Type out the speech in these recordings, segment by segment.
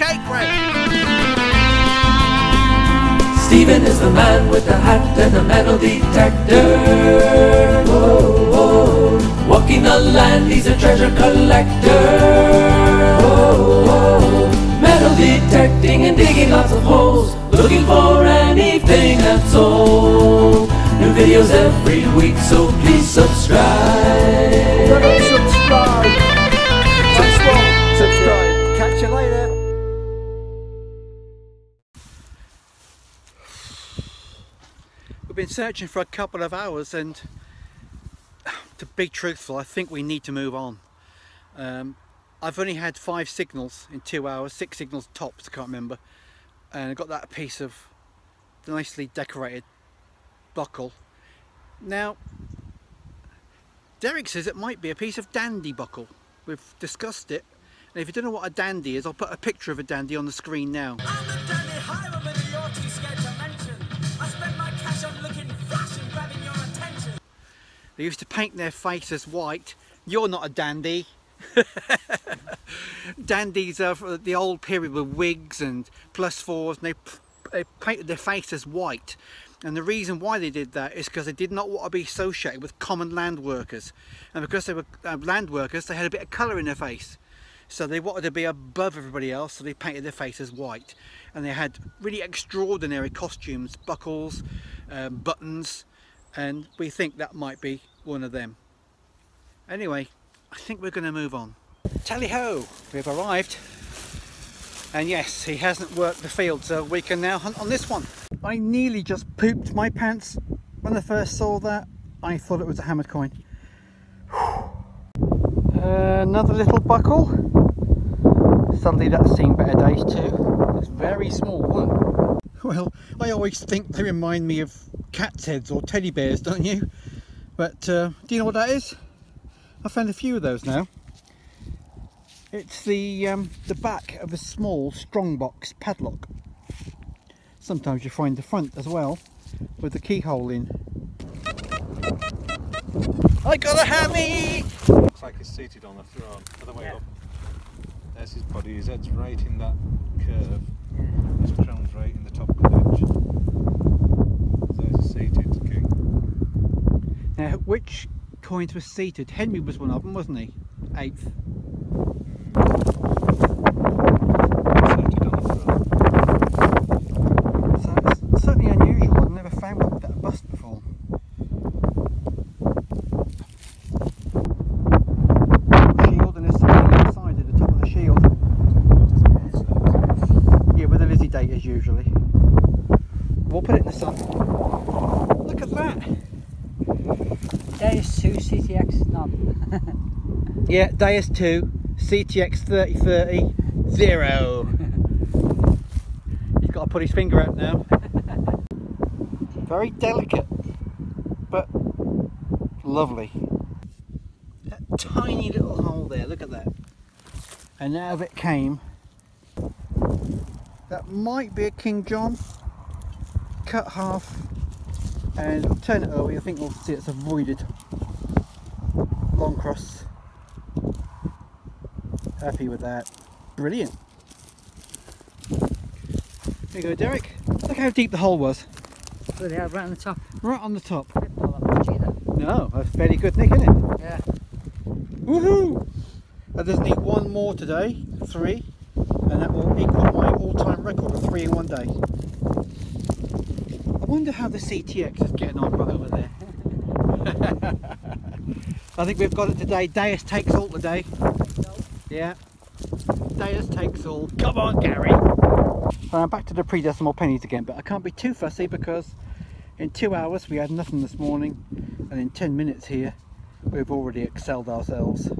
cake break. Stephen is the man with the hat and the metal detector. Whoa, whoa. Walking the land, he's a treasure collector. Whoa, whoa. Metal detecting and digging lots of holes, looking for anything that's old. New videos every week, so please subscribe. Subscribe. Subscribe. Catch you later. We've been searching for a couple of hours, and to be truthful, I think we need to move on. I've only had 5 signals in 2 hours, 6 signals tops, I can't remember, and I got that piece of nicely decorated buckle. Now, Derek says it might be a piece of dandy buckle. We've discussed it, and if you don't know what a dandy is, I'll put a picture of a dandy on the screen now. I'm the Dandy Highwayman you're too scared to mention. I spend my cash on looking flash and grabbing your attention. They used to paint their faces white. You're not a dandy. Dandies are from the old period with wigs and +4s, and they painted their faces white. And the reason why they did that is because they did not want to be associated with common land workers. And because they were land workers, they had a bit of colour in their face. So they wanted to be above everybody else, so they painted their faces white. And they had really extraordinary costumes, buckles, buttons, and we think that might be one of them. Anyway, I think we're going to move on. Tally-ho! We've arrived. And yes, he hasn't worked the field, so we can now hunt on this one. I nearly just pooped my pants when I first saw that. I thought it was a hammered coin. Another little buckle. Suddenly that's seen better days too. It's very small. Well, I always think they remind me of cats' heads or teddy bears, don't you? But do you know what that is? I found a few of those now. It's the back of a small strongbox padlock. Sometimes you find the front as well, with the keyhole in. I got a hammy! Looks like he's seated on the throne, other way up. There's his body, his head's right in that curve. His crown's right in the top of the edge. There's a seated king. Now, which coins were seated? Henry was one of them, wasn't he? 8th. Seated on the throne. So it's certainly unusual. I've never found one with that bust before. Shield, and there's something inside at the top of the shield. Yeah, where the Lizzie date is usually. We'll put it in the sun. Look at that! Deus 2 CTX none. Yeah, Deus 2 CTX3030 0. He's got to put his finger out now. Very delicate, but lovely. That tiny little hole there, look at that. And out of it came, that might be a King John, cut half, and I'll turn it over, I think we'll see it's a voided long cross. Happy with that. Brilliant. There you go, Derek. Look how deep the hole was. Bloody hell, right on the top. Right on the top. Didn't know that much either. No, that's a fairly good nick, isn't it? Yeah. Woohoo! I just need one more today, 3, and that will equal my all-time record of 3 in one day. I wonder how the CTX is getting on right over there. I think we've got it today. Deus takes all today. Yeah. Deus takes all. Come on, Garry! I'm back to the pre-decimal pennies again, but I can't be too fussy because in 2 hours we had nothing this morning, and in 10 minutes here we've already excelled ourselves.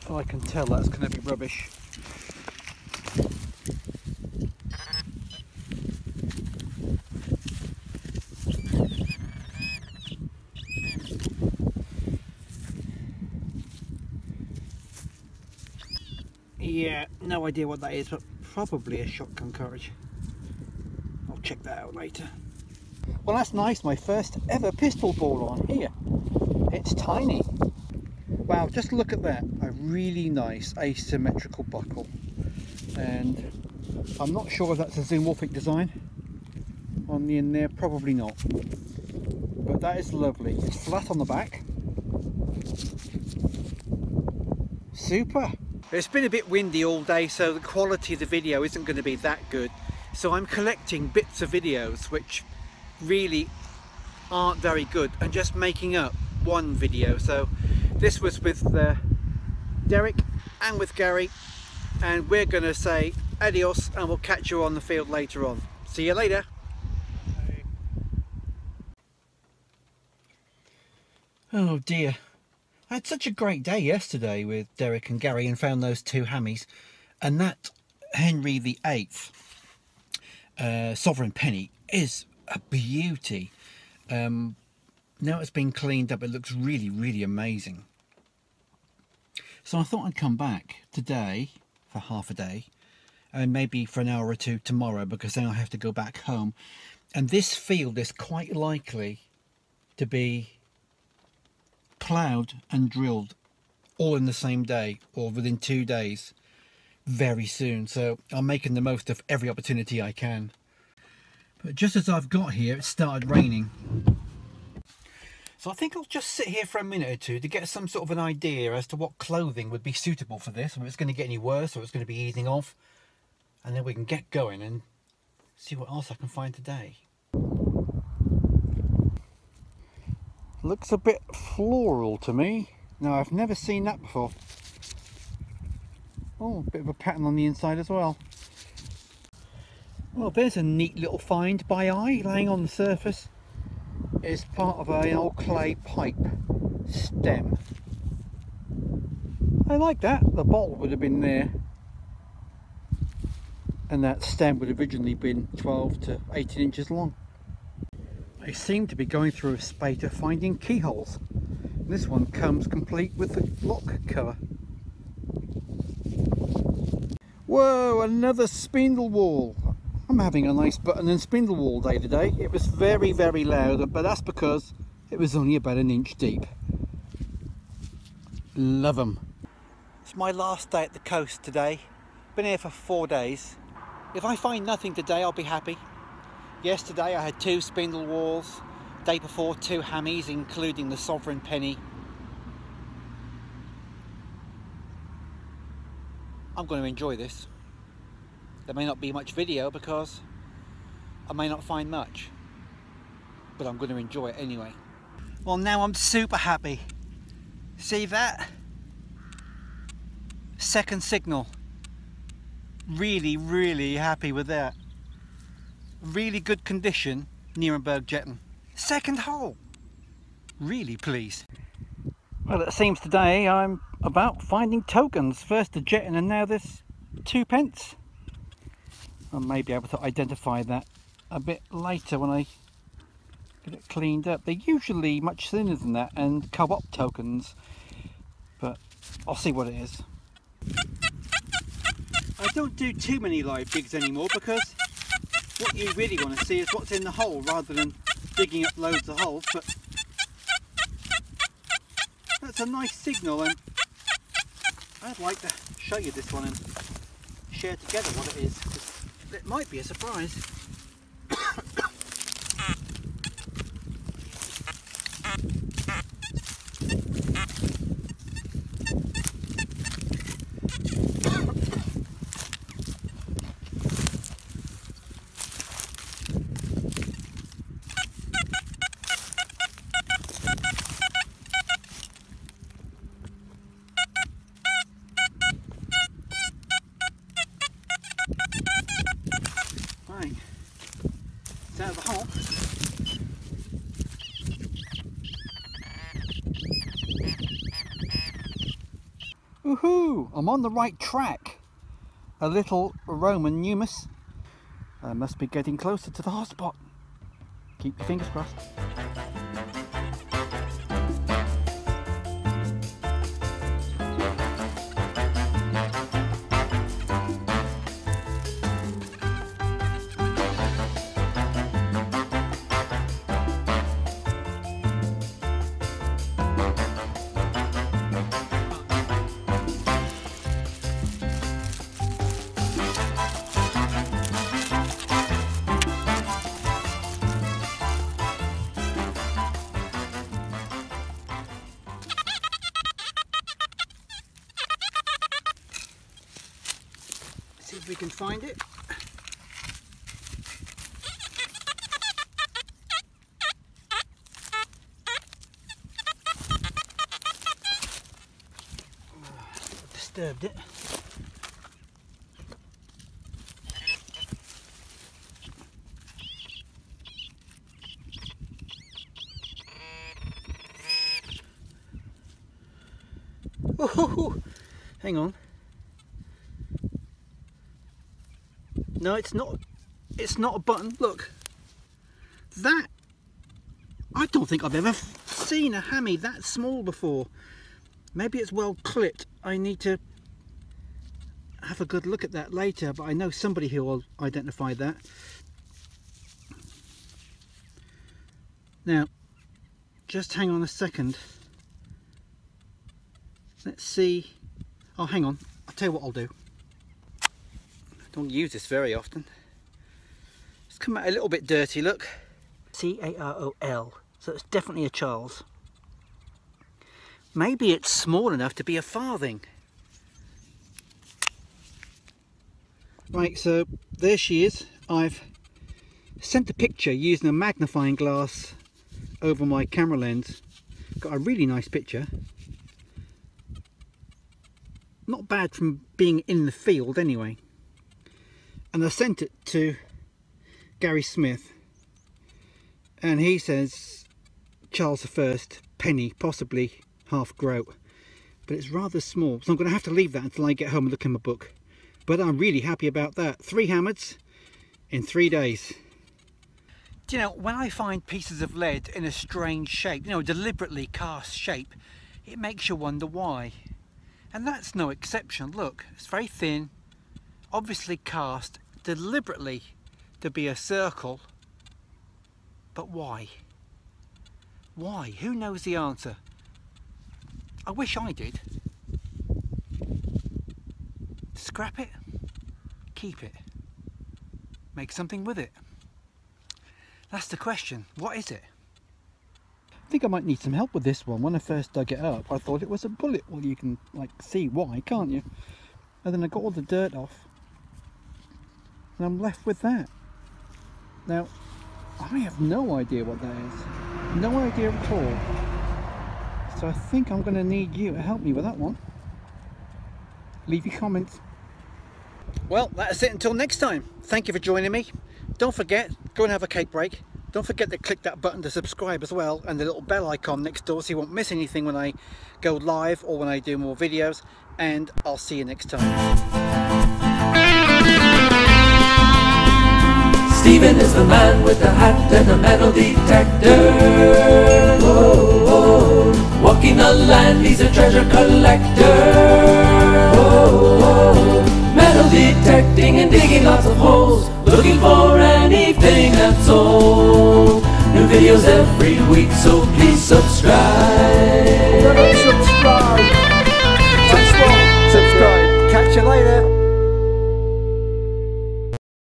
So I can tell that's going to be rubbish. Yeah, no idea what that is, but probably a shotgun carriage. We'll check that out later. Well, that's nice. My first ever pistol ball on here. It's tiny. Wow, just look at that. A really nice asymmetrical buckle. And I'm not sure if that's a zoomorphic design on the end there. Probably not. But that is lovely. It's flat on the back. Super. It's been a bit windy all day, so the quality of the video isn't going to be that good. So I'm collecting bits of videos which really aren't very good and just making up one video. So this was with Derek and with Gary, and we're going to say adios and we'll catch you on the field later on. See you later. Oh dear. I had such a great day yesterday with Derek and Gary and found those two hammies, and that Henry VIII sovereign penny is a beauty. Now it's been cleaned up, it looks really, really amazing. So I thought I'd come back today for half a day and maybe for an hour or two tomorrow, because then I have to go back home. And this field is quite likely to be ploughed and drilled all in the same day or within 2 days very soon. So I'm making the most of every opportunity I can. But just as I've got here, it started raining. So I think I'll just sit here for a minute or two to get some sort of an idea as to what clothing would be suitable for this, whether it's going to get any worse or it's going to be easing off, and then we can get going and see what else I can find today. Looks a bit floral to me. Now, I've never seen that before. Oh, a bit of a pattern on the inside as well. Well, there's a neat little find by eye laying on the surface. It's part of an old clay pipe stem. I like that. The bottle would have been there, and that stem would have originally been 12 to 18 inches long. I seem to be going through a spate of finding keyholes. This one comes complete with the lock cover. Whoa, another spindle whorl. I'm having a nice button and spindle whorl day today. It was very, very loud, but that's because it was only about an inch deep. Love them. It's my last day at the coast today. Been here for 4 days. If I find nothing today, I'll be happy. Yesterday I had 2 spindle whorls. Day before 2 hammies, including the sovereign penny. I'm going to enjoy this. There may not be much video because I may not find much, but I'm going to enjoy it anyway. Well, now I'm super happy. See that? Second signal. Really, really happy with that. Really good condition, Nuremberg jetton. Second hole. Really pleased. Well, it seems today I'm about finding tokens. First the jetton and now this 2 pence. I may be able to identify that a bit later when I get it cleaned up. They're usually much thinner than that and co-op tokens, but I'll see what it is. I don't do too many live digs anymore because what you really want to see is what's in the hole rather than digging up loads of holes. But that's a nice signal, and I'd like to show you this one and share together what it is. It might be a surprise. It's out of the hole. Woohoo! I'm on the right track. A little Roman numus. I must be getting closer to the hotspot. Keep your fingers crossed. See if we can find it. Disturbed it. Oh, hang on. No, it's not. It's not a button. Look, that. I don't think I've ever seen a hammy that small before. Maybe it's well clipped. I need to have a good look at that later, but I know somebody who will identify that. Now, just hang on a second. Let's see. Oh, hang on. I'll tell you what I'll do. I don't use this very often. It's come out a little bit dirty, look. C-A-R-O-L. So it's definitely a Charles. Maybe it's small enough to be a farthing. Right, so there she is. I've sent a picture using a magnifying glass over my camera lens. Got a really nice picture. Not bad from being in the field anyway. And I sent it to Garry Smith. And he says Charles I, penny, possibly half groat. But it's rather small, so I'm going to have to leave that until I get home and look in my book. But I'm really happy about that. 3 hammers in 3 days. Do you know, when I find pieces of lead in a strange shape, you know, deliberately cast shape, it makes you wonder why. And that's no exception. Look, it's very thin, obviously cast deliberately to be a circle. But why? Why? Who knows the answer? I wish I did. Scrap it, keep it, make something with it. That's the question. What is it? I think I might need some help with this one. When I first dug it up, I thought it was a bullet. Well, you can like see why, can't you? And then I got all the dirt off, and I'm left with that. Now, I have no idea what that is. No idea at all. So I think I'm going to need you to help me with that one. Leave your comments. Well, that's it until next time. Thank you for joining me. Don't forget, go and have a cake break. Don't forget to click that button to subscribe as well, and the little bell icon next door so you won't miss anything when I go live or when I do more videos. And I'll see you next time. Stephen is the man with the hat and the metal detector. Whoa, whoa. Walking the land, he's a treasure collector. Whoa, whoa. Metal detecting and digging lots of holes, looking for anything that's old. New videos every week, so please subscribe.